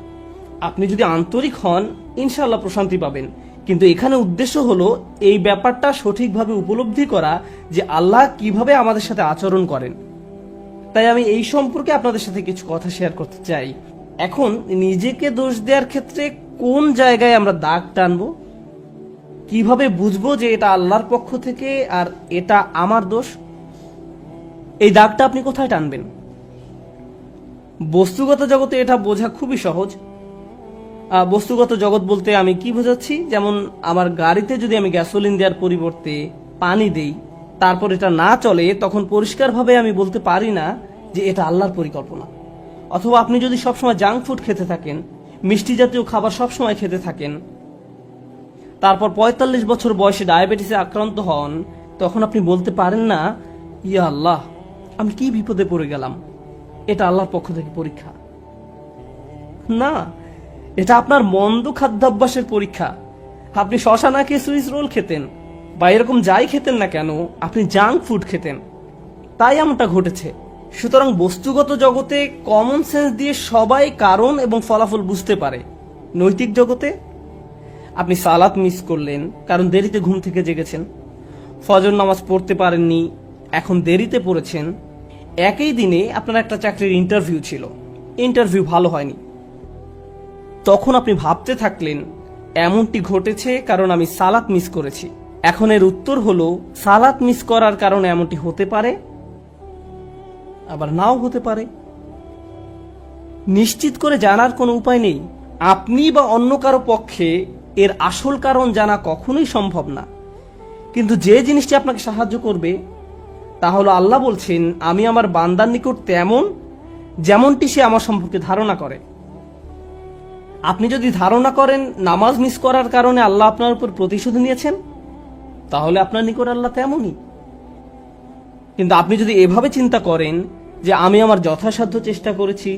আপনি যদি আন্তরিক হন, ইনশাআল্লাহ প্রশান্তি পাবেন। কিন্তু এখানে উদ্দেশ্য হলো এই ব্যাপারটা সঠিকভাবে উপলব্ধি করা যে আল্লাহ কিভাবে আমাদের সাথে আচরণ করেন। তাই আমি এই সম্পর্কে আপনাদের সাথে কিছু কথা শেয়ার করতে চাই। এখন নিজেকে দোষ দেওয়ার ক্ষেত্রে কোন জায়গায় আমরা দাগ টানবো, কিভাবে বুঝবো যে এটা আল্লাহর পক্ষ থেকে আর এটা আমার দোষ? এই দাগটা আপনি কোথায় টানবেন? বস্তুগত জগতে এটা বোঝা খুবই সহজ। বস্তুগত জগৎ বলতে আমি কি বোঝাচ্ছি, যেমন আমার গাড়িতে যদি আমি গ্যাসোলিন দেওয়ার পরিবর্তে পানি দেই, তারপর এটা না চলে, তখন পরিষ্কারভাবে আমি বলতে পারি না যে এটা আল্লাহর পরিকল্পনা। অথবা আপনি যদি সবসময় জাঙ্ক ফুড খেতে থাকেন, মিষ্টি জাতীয় খাবার সবসময় খেতে থাকেন, তারপর ৪৫ বছর বয়সে ডায়াবেটিসে আক্রান্ত হন, তখন আপনি বলতে পারেন না, ইয়া আল্লাহ, আমি কি বিপদে পড়ে গেলাম, এটা আল্লাহর পক্ষ থেকে পরীক্ষা। না, এটা আপনার মন্দ খাদ্যাভ্যাসের পরীক্ষা। আপনি শশা না খেয়ে সুইস রোল খেতেন, বা এরকম যাই খেতেন না কেন, আপনি জাঙ্ক ফুড খেতেন, তাই এমনটা ঘটেছে। সুতরাং বস্তুগত জগতে কমন সেন্স দিয়ে সবাই কারণ এবং ফলাফল বুঝতে পারে। নৈতিক জগতে আপনি সালাত মিস করলেন কারণ দেরিতে ঘুম থেকে জেগেছেন, ফজর নামাজ পড়তে পারেননি, এখন দেরিতে পড়েছেন। একই দিনে আপনার একটা চাকরির ইন্টারভিউ ছিল, ইন্টারভিউ ভালো হয়নি, তখন আপনি ভাবতে থাকলেন এমনটি ঘটেছে কারণ আমি সালাত মিস করেছি। এখন এর উত্তর হলো সালাত মিস করার কারণে এমনটি হতে পারে, আবার নাও হতে পারে। নিশ্চিত করে জানার কোনো উপায় নেই। আপনি বা অন্য কারো পক্ষে এর আসল কারণ জানা কখনোই সম্ভব না। কিন্তু যে জিনিসটি আপনাকে সাহায্য করবে তা হলো আল্লাহ বলছেন, আমি আমার বান্দার নিকট তেমন যেমনটি সে আমার সম্পর্কে ধারণা করে। আপনি যদি ধারণা করেন নামাজ মিস করার কারণে আল্লাহ আপনার উপর প্রতিশোধ নিয়েছেন, তাহলে আপনার নিকট আল্লাহ তেমনই। কিন্তু আপনি যদি এভাবে চিন্তা করেন যে আমি আমার যথাসাধ্য চেষ্টা করেছি,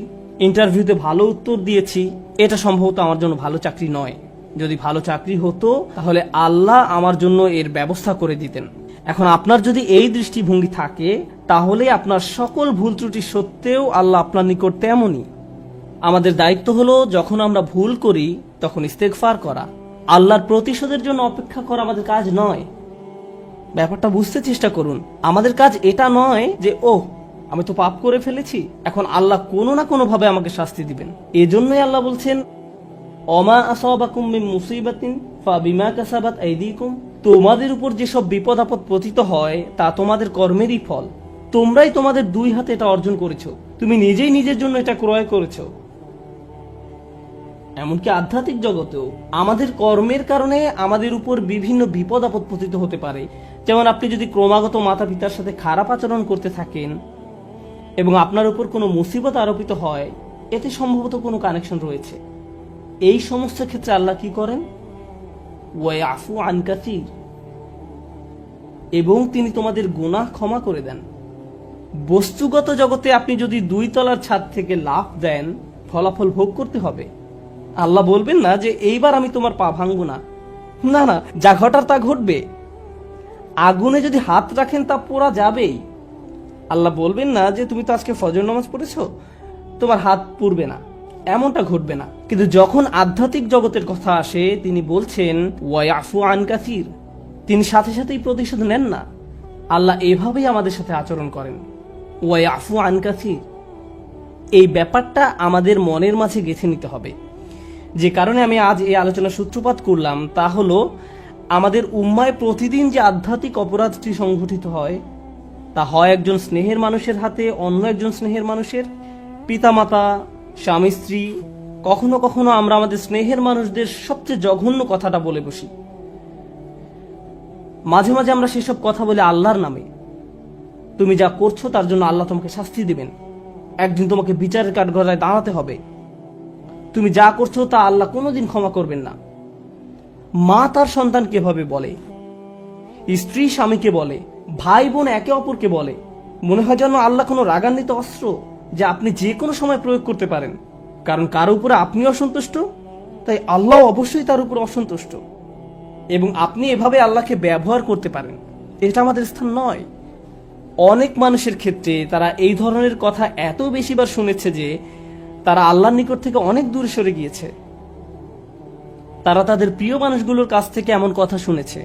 ইন্টারভিউতে ভালো উত্তর দিয়েছি, এটা সম্ভবত আমার জন্য ভালো চাকরি নয়, যদি ভালো চাকরি হতো তাহলে আল্লাহ আমার জন্য এর ব্যবস্থা করে দিতেন। এখন আপনার যদি এই দৃষ্টিভঙ্গি থাকে, তাহলে আপনার সকল ভুল ত্রুটি সত্ত্বেও আল্লাহ আপনার নিকট তেমনই। আমাদের দায়িত্ব হলো যখন আমরা ভুল করি তখন ইস্তেগফার করা। আল্লাহর প্রতিশোধের জন্য অপেক্ষা করা আমাদের কাজ নয়। ব্যাপারটা বুঝতে চেষ্টা করুন। আমাদের কাজ এটা নয় যে আমি তো পাপ করে ফেলেছি, এখন আল্লাহ কোনো না কোনো ভাবে আমাকে শাস্তি দিবেন। এজন্যই আল্লাহ বলছেন, অমা আসাবাকুম মিন মুসিবাতিন ফাবিমা কাসাবাত আইদিকুম, তোমাদের উপর যেসব বিপদ আপদ পতিত হয় তা তোমাদের কর্মেরই ফল। তোমরাই তোমাদের দুই হাতে এটা অর্জন করেছো, তুমি নিজেই নিজের জন্য এটা ক্রয় করেছো। এমনকি আধ্যাত্মিক জগতেও আমাদের কর্মের কারণে আমাদের উপর বিভিন্ন বিপদ আপদ পতিত হতে পারে। যেমন আপনি যদি ক্রমাগত মাতা পিতার সাথে খারাপ আচরণ করতে থাকেন এবং আপনার উপর কোনো মুসিবত আরোপিত হয়, এতে সম্ভবত কোনো কানেকশন রয়েছে। এই সমস্ত ক্ষেত্রে আল্লাহ কি করেন? ওয়ায়াফু আন কাসীর, এবং তিনি তোমাদের গুনাহ ক্ষমা করে দেন। বস্তুগত জগতে আপনি যদি 2 তলার ছাদ থেকে লাফ দেন, ফলাফল ভোগ করতে হবে। আল্লাহ বলবেন না যে এইবার আমি তোমার পা ভাঙবো না, না না, যা ঘটার তা ঘটবে। আগুনে যদি হাত রাখেন তা পোড়া যাবেই। আল্লাহ বলবেন না যে তুমি তো আজকে ফজর নামাজ পড়েছো, তোমার হাত পুড়বে না, এমনটা ঘটবে না। কিন্তু যখন আধ্যাত্মিক জগতের কথা আসে, তিনি বলছেন ওয়ায়াফু আন কাসীর, তিনি সাথে সাথেই প্রতিশোধ নেন না। আল্লাহ এভাবেই আমাদের সাথে আচরণ করেন, ওয়ায়াফু আন কাসীর। এই ব্যাপারটা আমাদের মনের মাঝে গেঁথে নিতে হবে। যে কারণে আমি আজ এই আলোচনার সূত্রপাত করলাম তা হলো, আমাদের উম্মায় প্রতিদিন যে আধ্যাত্মিক অপরাধটি সংঘটিত হয়, তা হয় একজন স্নেহের মানুষের হাতে অন্য একজন স্নেহের মানুষের, পিতামাতা, স্বামী স্ত্রী। কখনো কখনো আমরা আমাদের স্নেহের মানুষদের সবচেয়ে জঘন্য কথাটা বলে বসি। মাঝে মাঝে আমরা সেসব কথা বলি আল্লাহর নামে। তুমি যা করছো তার জন্য আল্লাহ তোমাকে শাস্তি দিবেন, একদিন তোমাকে বিচারের কাঠগড়ায় দাঁড়াতে হবে। তুমি যা করছো তা আল্লাহ কোনোদিন ক্ষমা করবেন না। মা তার সন্তানকে এভাবে বলে, স্ত্রী স্বামীকে বলে, ভাই বোন একে অপরকে বলে। মনে হয় যেন আল্লাহ কোনো রাগান্বিত অস্ত্র যা আপনি যে কোনো সময় প্রয়োগ করতে পারেন। কারণ কারো উপরে আপনি অসন্তুষ্ট, তাই আল্লাহ অবশ্যই তার উপর অসন্তুষ্ট। এবং আপনি এভাবে আল্লাহকে ব্যবহার করতে পারেন, এটা আমাদের স্থান নয়। অনেক মানুষের ক্ষেত্রে তারা এই ধরনের কথা এত বেশিবার শুনেছে যে তারা আল্লাহর নিকট থেকে অনেক দূরে সরে গিয়েছে। তারা তাদের প্রিয় মানুষগুলোর কাছ থেকে এমন কথা শুনেছে।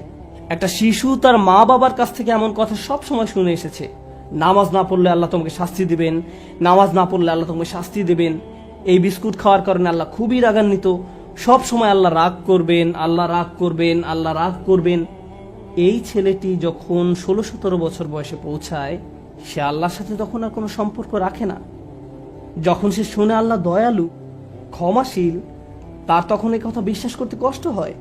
একটা শিশু তার মা বাবার কাছ থেকে এমন কথা সব সময় শুনে এসেছে, নামাজ না পড়লে আল্লাহ তোমাকে শাস্তি দিবেন, নামাজ না পড়লে আল্লাহ তোমাকে শাস্তি দিবেন, এই বিস্কুট খাওয়ার কারণে আল্লাহ খুবই রাগান্বিত, সব সময় আল্লাহ রাগ করবেন, আল্লাহ রাগ করবেন, আল্লাহ রাগ করবেন। এই ছেলেটি যখন 16-17 বছর বয়সে পৌঁছায়, সে আল্লাহর সাথে তখন আর কোনো সম্পর্ক রাখে না। যখন সে শুনে আল্লাহ দয়ালু, ক্ষমাশীল, তার তখন এই কথা বিশ্বাস করতে কষ্ট হয়।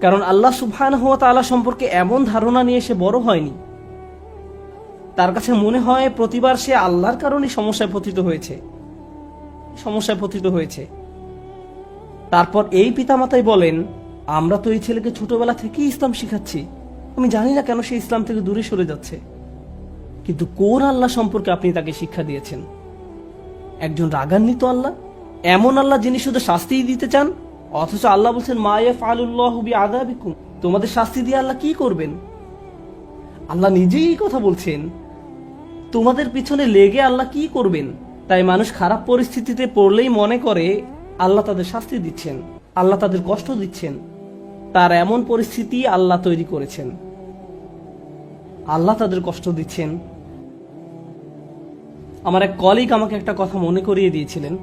কারণ আল্লাহ সুবহানাহু ওয়া তাআলা সম্পর্কে এমন ধারণা নিয়ে সে বড় হয়নি। তার কাছে মনে হয় প্রতিবার সে আল্লাহর কারণে সমস্যায় পতিত হয়েছে। তারপর এই পিতামাতাই বলেন, আমরা তো এই ছেলেকে ছোটবেলা থেকেই ইসলাম শিখাচ্ছি, আমি জানি না কেন সে ইসলাম থেকে দূরে সরে যাচ্ছে। কিন্তু কোন আল্লাহ সম্পর্কে আপনি তাকে শিক্ষা দিয়েছেন? একজন রাগান্বিত আল্লাহ, এমন আল্লাহ যিনি শুধু শাস্তিই দিতে চান, অথচ আল্লাহ বলছেন মা ইয়াফআলুল্লাহু বিআযাবিকুম, তোমাদের শাস্তি দিয়ে আল্লাহ কি করবেন? আল্লাহ নিজেই এই কথা বলছেন, তোমাদের পিছনে লেগে আল্লাহ কি করবেন? তাই মানুষ খারাপ পরিস্থিতিতে পড়লেই মনে করে আল্লাহ তাদের শাস্তি দিচ্ছেন, আল্লাহ তাদের কষ্ট দিচ্ছেন। তার এমন পরিস্থিতি আল্লাহ তৈরি করেছেন, আল্লাহ তাদের কষ্ট দিচ্ছেন। আমার এক কলিগ আমাকে একটা কথা মনে করিয়ে দিয়েছিলেন।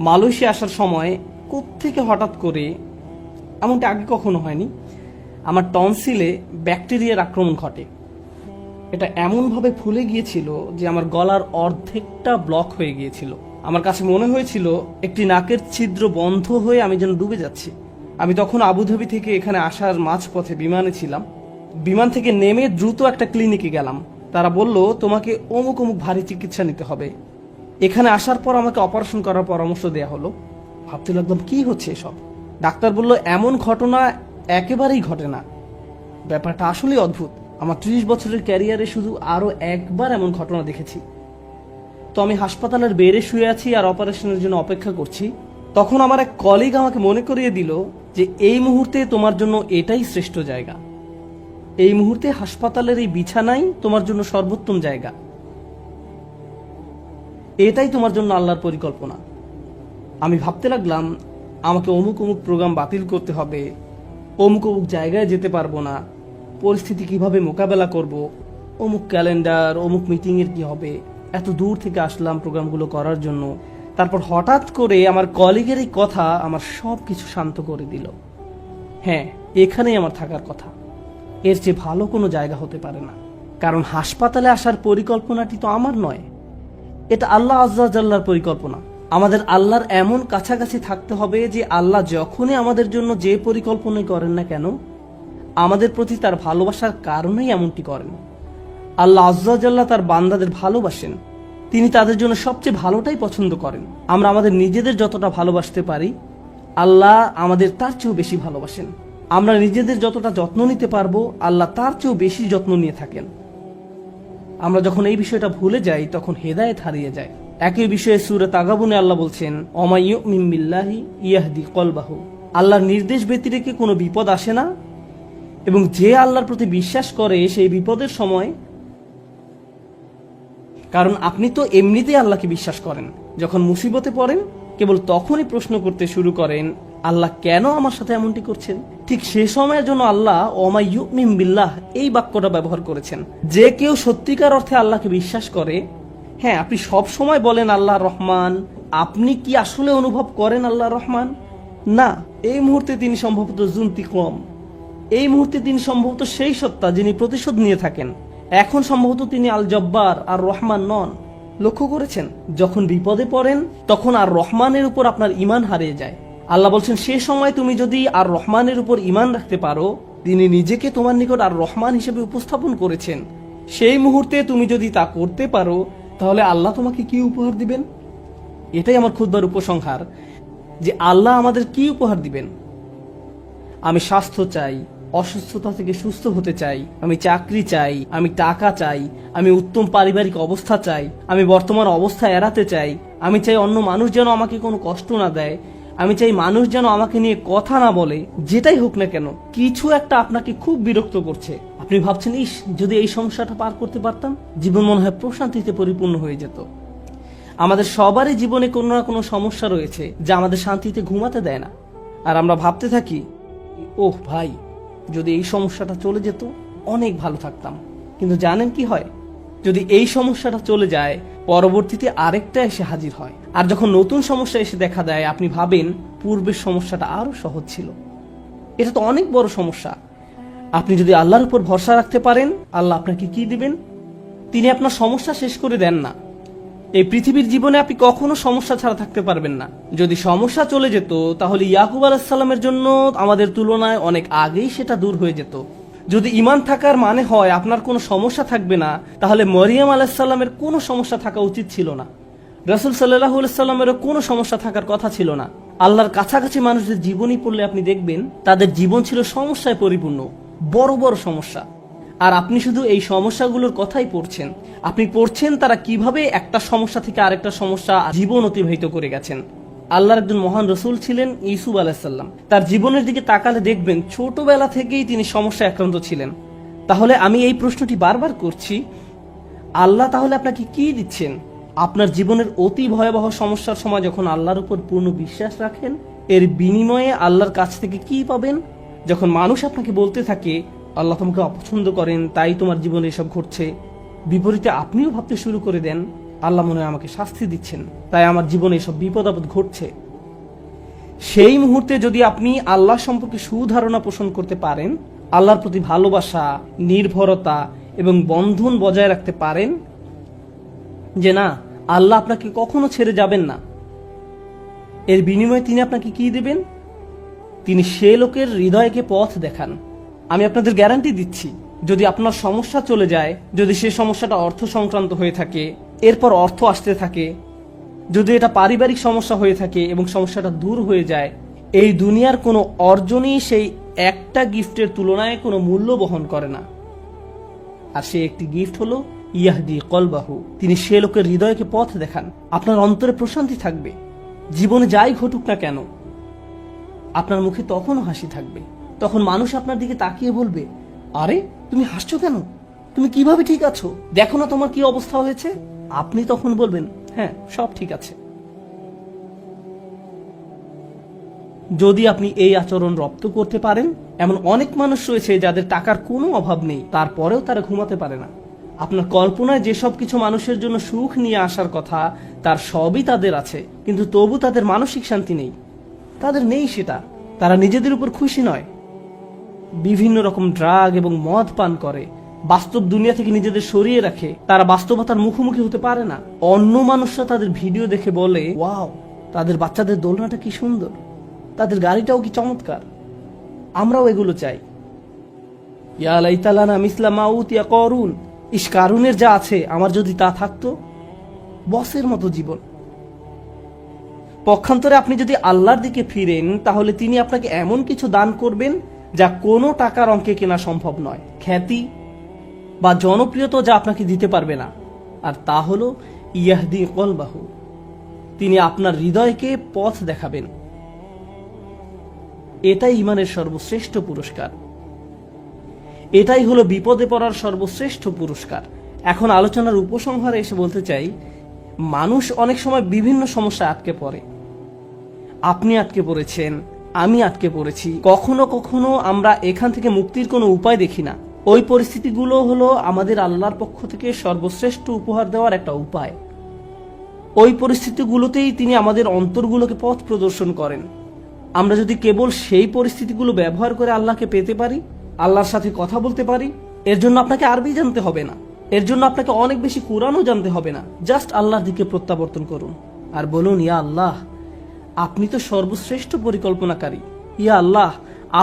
মালয়েশিয়া আসার সময় কোত্থেকে হঠাৎ করে, এমনটা আগে কখনো হয়নি, আমার টনসিলে ব্যাকটেরিয়ার আক্রমণ ঘটে। এটা এমনভাবে ফুলে গিয়েছিল যে আমার গলার অর্ধেকটা ব্লক হয়ে গিয়েছিল। আমার কাছে মনে হয়েছিল একটি নাকের ছিদ্র বন্ধ হয়ে আমি যেন ডুবে যাচ্ছি। আমি তখন আবুধাবি থেকে এখানে আসার মাঝপথে বিমানে ছিলাম। বিমান থেকে নেমে দ্রুত একটা ক্লিনিকে গেলাম। তারা বলল, তোমাকে অমুক অমুক ভারী চিকিৎসা নিতে হবে। এখানে আসার পর আমাকে অপারেশন করার পরামর্শ দেওয়া হলো। ভাবতে লাগলাম কি হচ্ছে এসব। ডাক্তার বলল, এমন ঘটনা একেবারেই ঘটে না। ব্যাপারটা আসলেই অদ্ভুত। আমার 30 বছরের ক্যারিয়ারে শুধু আরো একবার এমন ঘটনা দেখেছি। তো আমি হাসপাতালের বেডে শুয়ে আছি আর অপারেশনের জন্য অপেক্ষা করছি। তখন আমার এক কলিগ আমাকে মনে করিয়ে দিল যে এই মুহূর্তে তোমার জন্য এটাই শ্রেষ্ঠ জায়গা। এই মুহূর্তে হাসপাতালের এই বিছানাই তোমার জন্য সর্বোত্তম জায়গা। এটাই তোমার জন্য আল্লাহর পরিকল্পনা। আমি ভাবতে লাগলাম, আমাকে অমুক অমুক প্রোগ্রাম বাতিল করতে হবে, অমুক অমুক জায়গায় যেতে পারবো না, পরিস্থিতি কিভাবে মোকাবেলা করব, অমুক ক্যালেন্ডার, অমুক মিটিংয়ের কি হবে। এত দূর থেকে আসলাম প্রোগ্রামগুলো করার জন্য। তারপর হঠাৎ করে আমার কলিগের এই কথা আমার সব কিছু শান্ত করে দিল। হ্যাঁ, এখানেই আমার থাকার কথা। এর চেয়ে ভালো কোনো জায়গা হতে পারে না। কারণ হাসপাতালে আসার পরিকল্পনাটি তো আমার নয়, এটা আল্লাহ আজ্জা জাল্লার পরিকল্পনা। আমাদের আল্লাহর এমন কাছাকাছি থাকতে হবে যে আল্লাহ যখনই আমাদের জন্য যে পরিকল্পনাই করেন না কেন, আমাদের প্রতি তার ভালোবাসার কারণেই এমনটি করেন। আল্লাহ আজ্জা জাল্লাহ তার বান্দাদের ভালোবাসেন, তিনি তাদের জন্য সবচেয়ে ভালোটাই পছন্দ করেন। আমরা আমাদের নিজেদের যতটা ভালোবাসতে পারি, আল্লাহ আমাদের তার চেয়েও বেশি ভালোবাসেন। আমরা নিজেদের যতটা যত্ন নিতে পারবো, আল্লাহ তার চেয়েও বেশি যত্ন নিয়ে থাকেন। আমরা যখন এই বিষয়টা ভুলে যাই, তখন হেদায়েত হারিয়ে যায়। একই বিষয়ে সূরা তাগাবুনে আল্লাহ বলছেন, ওমা ইউমিন বিল্লাহি ইয়াহদি কলবাহু, আল্লাহর নির্দেশ ব্যতিরেকে কোনো বিপদ আসে না, এবং যে আল্লাহর প্রতি বিশ্বাস করে সেই বিপদের সময়, কারণ আপনি তো এমনিতেই আল্লাহকে বিশ্বাস করেন, যখন মুসিবতে পড়েন কেবল তখনই প্রশ্ন করতে শুরু করেন, আল্লাহ কেন আমার সাথে এমনটি করছেন। ঠিক সে সময়ের জন্য আল্লাহ ওমা ইউমিন বিল্লাহ এই বাক্যটা ব্যবহার করেছেন। যে কেউ সত্যিকার অর্থে আল্লাহকে বিশ্বাস করে, হ্যাঁ, আপনি সব সময় বলেন আল্লাহ রহমান, আপনি কি আসলে অনুভব করেন আল্লাহ রহমান? না, এই মুহূর্তে তিনি সম্ভবত জুনতিকম, এই মুহূর্তে তিনি সম্ভবত সেই সত্তা যিনি প্রতিশোধ নিয়ে থাকেন। এখন সম্ভবত তিনি আল জব্বার আর রহমান নন। লক্ষ্য করেছেন, যখন বিপদে পড়েন তখন আর রহমানের উপর আপনার ঈমান হারিয়ে যায়। আল্লাহ বলছেন, সে সময় তুমি যদি আর রহমানের উপর ঈমান রাখতে পারো, তিনি নিজেকে তোমার নিকট আর রহমান হিসেবে উপস্থাপন করেছেন, সেই মুহূর্তে তুমি যদি তা করতে পারো, তাহলে আল্লাহ তোমাকে কি উপহার দিবেন। এটাই আমার খুতবার উপসংহার, যে আল্লাহ আমাদের কি উপহার দিবেন। আমি স্বাস্থ্য চাই, অসুস্থতা থেকে সুস্থ হতে চাই, আমি চাকরি চাই, আমি টাকা চাই, আমি উত্তম পারিবারিক অবস্থা চাই, আমি বর্তমান অবস্থা এড়াতে চাই, আমি চাই অন্য মানুষ যেন আমাকে কোনো কষ্ট না দেয়, আমি চাই মানুষ যেন আমাকে নিয়ে কথা না বলে, যেটাই হোক না কেন কিছু একটা আপনাকে খুব বিরক্ত করছে। আপনি ভাবছেন, ইস, যদি এই সমস্যাটা পার করতে পারতাম, জীবন মনে হয় প্রশান্তিতে পরিপূর্ণ হয়ে যেত। আমাদের সবারই জীবনে কোনো না কোনো সমস্যা রয়েছে যা আমাদের শান্তিতে ঘুমাতে দেয় না। আর আমরা ভাবতে থাকি, ওহ ভাই, যদি এই সমস্যাটা চলে যেত অনেক ভালো থাকতাম। কিন্তু জানেন কি হয়? যদি এই সমস্যাটা চলে যায়, পরবর্তীতে আরেকটা এসে হাজির হয়। আর যখন নতুন সমস্যা এসে দেখা দেয়, আপনি ভাবেন পূর্বের সমস্যাটা আরো সহজ ছিল। এটা তো অনেক বড় সমস্যা। আপনি যদি আল্লাহর উপর ভরসা রাখতে পারেন, আল্লাহ আপনাকে কি দিবেন? তিনি আপনার সমস্যা শেষ করে দেন না। এই পৃথিবীর জীবনে আপনি কখনো সমস্যা ছাড়া থাকতে পারবেন না। যদি সমস্যা চলে যেত, তাহলে ইয়াকুব আলাইহিস সালামের জন্য আমাদের তুলনায় অনেক আগেই সেটা দূর হয়ে যেত। যদি ঈমান থাকার মানে হয় আপনার কোনো সমস্যা থাকবে না, তাহলে মরিয়ম আলাইহিস সালামের কোনো সমস্যা থাকা উচিত ছিল না। রাসূল সাল্লাল্লাহু আলাইহি সাল্লামেরও কোনো সমস্যা থাকার কথা ছিল না। আল্লাহর কাছাকাছি মানুষদের জীবনী পড়লে আপনি দেখবেন তাদের জীবন ছিল সমস্যায় পরিপূর্ণ, বড় বড় সমস্যা। আর আপনি শুধু এই সমস্যাগুলোর কথাই পড়ছেন। আপনি পড়ছেন তারা কিভাবে একটা সমস্যা থেকে আরেকটা সমস্যা জীবন অতিবাহিত করে গেছেন। আল্লাহর একজন মহান রসুল ছিলেন ইউসুফ আলাইহিস সালাম। তার জীবনের দিকে তাকালে দেখবেন ছোটবেলা থেকেই তিনি সমস্যায় আক্রান্ত ছিলেন। তাহলে আমি এই প্রশ্নটি বারবার করছি, আল্লাহ তাহলে আপনাকে কি দিচ্ছেন? আপনার জীবনের অতি ভয়াবহ সমস্যার সময় যখন আল্লাহর উপর পূর্ণ বিশ্বাস রাখেন, এর বিনিময়ে আল্লাহর কাছ থেকে কি পাবেন? যখন মানুষ আপনাকে বলতে থাকে আল্লাহ তোমাকে অপছন্দ করেন, তাই তোমার জীবনে এসব ঘটছে, বিপরীতে আপনিও ভাবতে শুরু করে দেন আল্লাহ মনে হয় আমাকে শাস্তি দিচ্ছেন, তাই আমার জীবনে এসব বিপদ আপদ ঘটছে। সেই মুহূর্তে যদি আপনি আল্লাহ সম্পর্কে সুধারণা পোষণ করতে পারেন, আল্লাহর প্রতি ভালোবাসা, নির্ভরতা এবং বন্ধন বজায় রাখতে পারেন যে না, আল্লাহ আপনাকে কখনো ছেড়ে যাবেন না, এর বিনিময়ে তিনি আপনাকে কি দেবেন? তিনি সে লোকের হৃদয়কে পথ দেখান। আমি আপনাদের গ্যারান্টি দিচ্ছি, যদি আপনার সমস্যা চলে যায়, যদি সে সমস্যাটা অর্থ সংক্রান্ত হয়ে থাকে, এরপর অর্থ আসতে থাকে, যদি এটা পারিবারিক সমস্যা হয়ে থাকে এবং সমস্যাটা দূর হয়ে যায়, এই দুনিয়ার কোনো অর্জনই সেই একটা গিফটের তুলনায় কোনো মূল্য বহন করে না। আর সে একটি গিফট হলো ইয়াহদি কলবাহু, তিনি সে লোকের হৃদয়কে পথ দেখান। আপনার অন্তরে প্রশান্তি থাকবে, জীবনে যাই ঘটুক না কেন আপনার মুখে তখনও হাসি থাকবে। তখন মানুষ আপনার দিকে তাকিয়ে বলবে, আরে তুমি হাসছো কেন? তুমি কিভাবে ঠিক আছো? দেখো না তোমার কি অবস্থা হয়েছে। আপনি তখন বলবেন, হ্যাঁ, সব ঠিক আছে। যদি আপনি এই আচরণ রপ্ত করতে পারেন, এমন অনেক মানুষ রয়েছে যাদের টাকার কোনো অভাব নেই, তারপরেও তারা ঘুমাতে পারে না। আপনার কল্পনায় যেসব কিছু মানুষের জন্য সুখ নিয়ে আসার কথা, তার সবই তাদের আছে, কিন্তু তবু তাদের মানসিক শান্তি নেই। তাদের নেই সেটা, তারা নিজেদের উপর খুশি নয়, বিভিন্ন রকম ড্রাগ এবং মদ পান করে, বাস্তব দুনিয়া থেকে নিজেদের সরিয়ে রাখে। তারা বাস্তবতার মুখোমুখি হতে পারে না। অন্য মানুষরা তাদের ভিডিও দেখে বলে, ওয়াও, তাদের বাচ্চাদের দোলনাটা কি সুন্দর, তাদের গাড়িটাও কি চমৎকার, আমরাও এগুলো চাই। ইয়া লাইতালানা মিসলা মা উতিয়া করুন, ইস, কারুনের যা আছে আমার যদি তা থাকতো। বসের মতো জীবন। পক্ষান্তরে আপনি যদি আল্লাহর দিকে ফিরেন, তাহলে তিনি আপনাকে এমন কিছু দান করবেন যা কোনো টাকার অঙ্কে কেনা সম্ভব নয়। খ্যাতি বা জনপ্রিয়তা যা আপনাকে দিতে পারবে না, আর তা হলো ইয়াহদি কলবাহু, তিনি আপনার হৃদয়কে পথ দেখাবেন। এটাই ইমানের সর্বশ্রেষ্ঠ পুরস্কার, এটাই হলো বিপদে পড়ার সর্বশ্রেষ্ঠ পুরস্কার। এখন আলোচনার উপসংহারে এসে বলতে চাই, মানুষ অনেক সময় বিভিন্ন সমস্যা আটকে পড়ে। আপনি আটকে পড়েছেন, আমি আটকে পড়েছি। কখনো কখনো আমরা এখান থেকে মুক্তির কোনো উপায় দেখি না। ওই পরিস্থিতিগুলো হলো আমাদের আল্লাহর পক্ষ থেকে সর্বশ্রেষ্ঠ উপহার দেওয়ার একটা উপায়। ওই পরিস্থিতিগুলোতেই তিনি আমাদের অন্তরগুলোকে পথ প্রদর্শন করেন। আমরা যদি কেবল সেই পরিস্থিতিগুলো ব্যবহার করে আল্লাহকে পেতে পারি, আল্লাহর সাথে কথা বলতে পারি, এর জন্য আপনাকে আরবি জানতে হবে না, এর জন্য আপনাকে অনেক বেশি কোরআনও জানতে হবে না। জাস্ট আল্লাহর দিকে প্রত্যাবর্তন করুন আর বলুন, ইয়া আল্লাহ, আপনি তো সর্বশ্রেষ্ঠ পরিকল্পনাকারী। ইয়া আল্লাহ,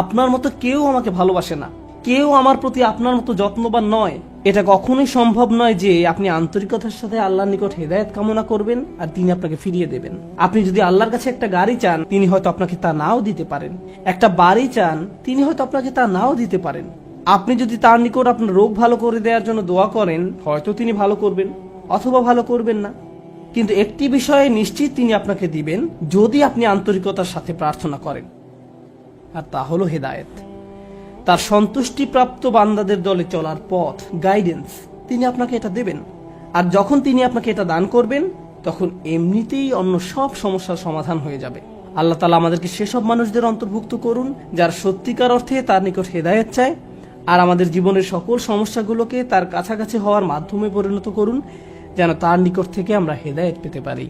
আপনার মতো কেউ আমাকে ভালোবাসে না, কেউ আমার প্রতি আপনার মতো যত্নবান নয়। এটা কখনোই সম্ভব নয় যে আপনি আন্তরিকতার সাথে আল্লাহর নিকট হেদায়েত কামনা করবেন আর তিনি আপনাকে ফিরিয়ে দেবেন। আপনি যদি আল্লাহর কাছে একটা গাড়ি চান, তিনি হয়তো আপনাকে তা নাও দিতে পারেন। একটা বাড়ি চান, তিনি হয়তো আপনাকে তা নাও দিতে পারেন। আপনি যদি তার নিকট আপনার রোগ ভালো করে দেওয়ার জন্য দোয়া করেন, হয়তো তিনি ভালো করবেন অথবা ভালো করবেন না। কিন্তু একটি বিষয়ে নিশ্চিত তিনি আপনাকে দিবেন, যদি আপনি আন্তরিকতার সাথে প্রার্থনা করেন, আর তা হলো হেদায়েত। তার সন্তুষ্টিপ্রাপ্ত বান্দাদের দলে চলার পথ, গাইডেন্স, তিনি আপনাকে এটা দেবেন। আর যখন তিনি আপনাকে এটা দান করবেন, তখন এমনিতেই অন্য সব সমস্যার সমাধান হয়ে যাবে। আল্লাহ তাআলা আমাদেরকে সেসব মানুষদের অন্তর্ভুক্ত করুন যার সত্যিকার অর্থে তার নিকট হেদায়েত চায়, আর আমাদের জীবনের সকল সমস্যাগুলোকে তার কাছাকাছি হওয়ার মাধ্যমে পরিণত করুন, যেন তার নিকট থেকে আমরা হেদায়েত পেতে পারি।